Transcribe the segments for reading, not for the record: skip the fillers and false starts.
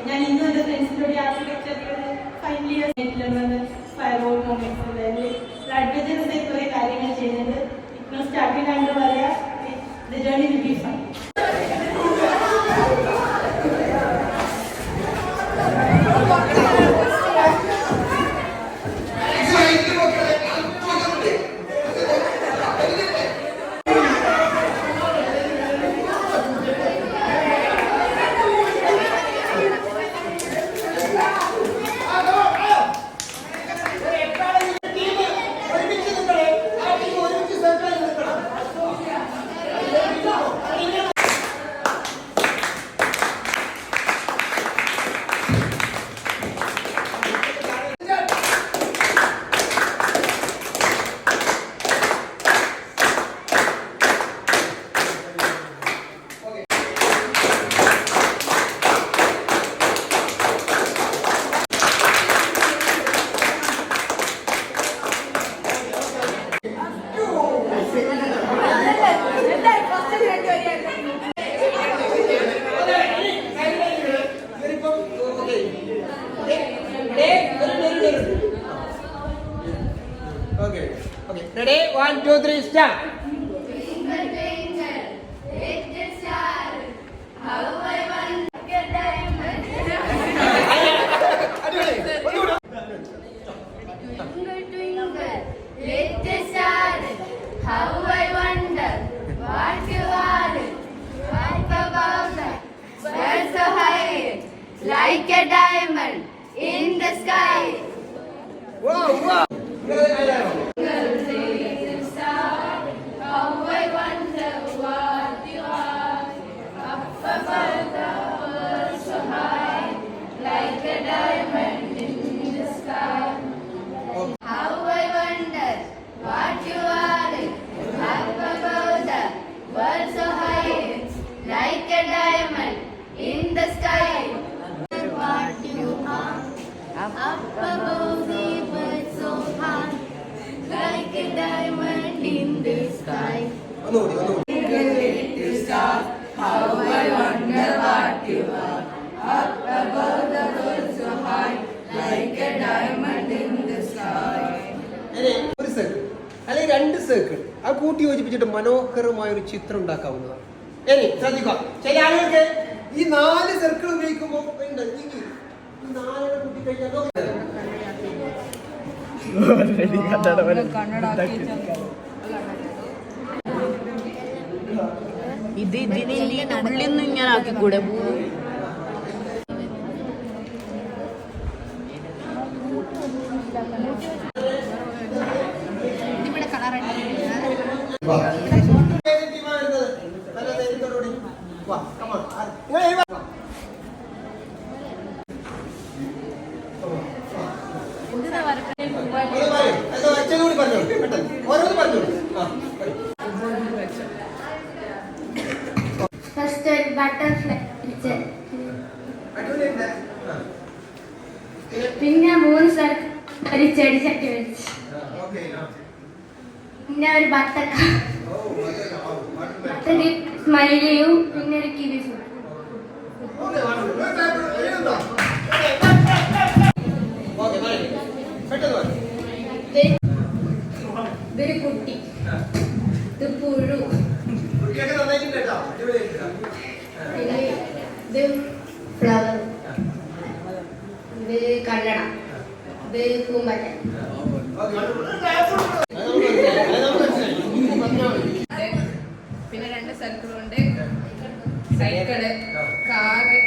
ഞാൻ ഇന്നും എൻ്റെ ഫ്രണ്ട്സിൻ്റെ ആർക്കിടെക്ചറിൽ final year farewell moments adventurous ആയി കുറേ കാര്യങ്ങൾ ചെയ്യുന്നുണ്ട്. ഇപ്പോൾ സ്റ്റാർട്ടിംഗ് കണ്ട് പറയാം, the journey will be fun. Ready? 1, 2, 3, start. Like a diamond in the sky. Wow, wow. Up above the birds so high, like a diamond in the sky. Little star, how I wonder what you are. Up above the birds so high, like a diamond in the sky. ഒരു circle അല്ലെങ്കിൽ 2 circle ആ കൂട്ടി യോജിപ്പിച്ചിട്ട് മനോഹരമായ ഒരു ചിത്രം ഉണ്ടാക്കാവുന്നതാണ്. ഇനി ശ്രദ്ധിക്കുക, ചില ആളുകൾക്ക് ഈ 4 സർക്കിൾ ഉപയോഗിക്കുമ്പോൾ ഇതിന്റെ ഉള്ളിൽ നിന്ന് ഇങ്ങനെ ആക്കിക്കൂടെ? ഇവിടെ കളർ ഫസ്റ്റ് ബട്ടർഫ്ലൈ പിന്നെ 3 സ്ഥലത്ത് ഒരു ചെടി ചട്ടി വെച്ച് പിന്നെ ഒരു ബത്തക്ക സ്മൈലിയും പിന്നെ ഒരു കിവി ഫ്രൂട്ട്. ഇതൊരു കുട്ടി, ഇത് പുഴു, പിന്നെ ഇത് ഫ്ലവർ, ഇത് കല്ലട, ഇത് പൂമ്പറ്റ. പിന്നെ 2 സർക്കിളുണ്ട്, സൈക്കിള്, കാറ്,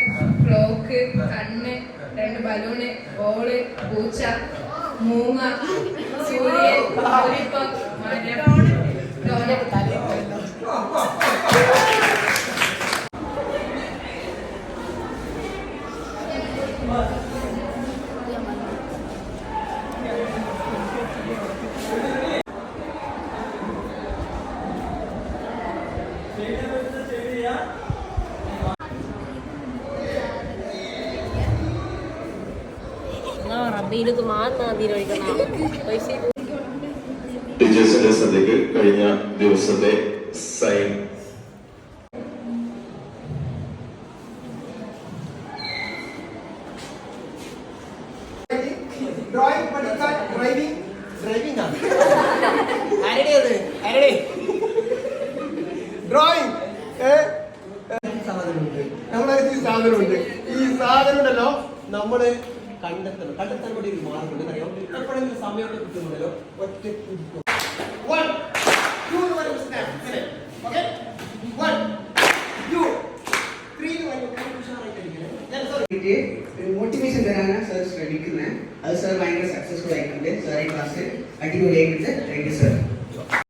ക്ലോക്ക്, കണ്ണ്, 2 ബലൂണ്, ബോള്, പൂച്ച, മൂങ്ങ, സൂര്യൻ, ലോലിപോപ്പ്, മരം, ടീച്ചേഴ്സിന്റെ ശ്രദ്ധയ്ക്ക് കഴിഞ്ഞ ദിവസത്തെ സൈൻ ഡ്രൈവിംഗ് ആണ്. ആരുടെ അത്? ആരുടെ? ഡ്രോയിങ്. സാധനമുണ്ട്. നമ്മളകത്ത് ഈ സാധനമുണ്ട്. ഈ സാധനം ഉണ്ടല്ലോ നമ്മള് കണ്ടെത്തണം. കണ്ടെത്താൻ വേണ്ടി ഒരു മാർഗമുണ്ട്. അറിയാം, എപ്പോഴെങ്കിലും സമയമൊക്കെ കിട്ടുന്നുണ്ടല്ലോ ഒറ്റ 1 2 എന്ന് പറയുമ്പോൾ snap. ഓക്കെ 1 2 3 എന്ന് പറയുമ്പോൾ ഉഷാറായിട്ട് അടിക്കണം. മോട്ടിവേഷൻ തരാനാണ് സാർ ശ്രമിക്കുന്നത്. അത് സാർ ഭയങ്കര സക്സസ്ഫുൾ ആയിട്ടുണ്ട്. സാർ ഈ ക്ലാസ് അടിപൊളിയായിട്ട്. Thank you sir.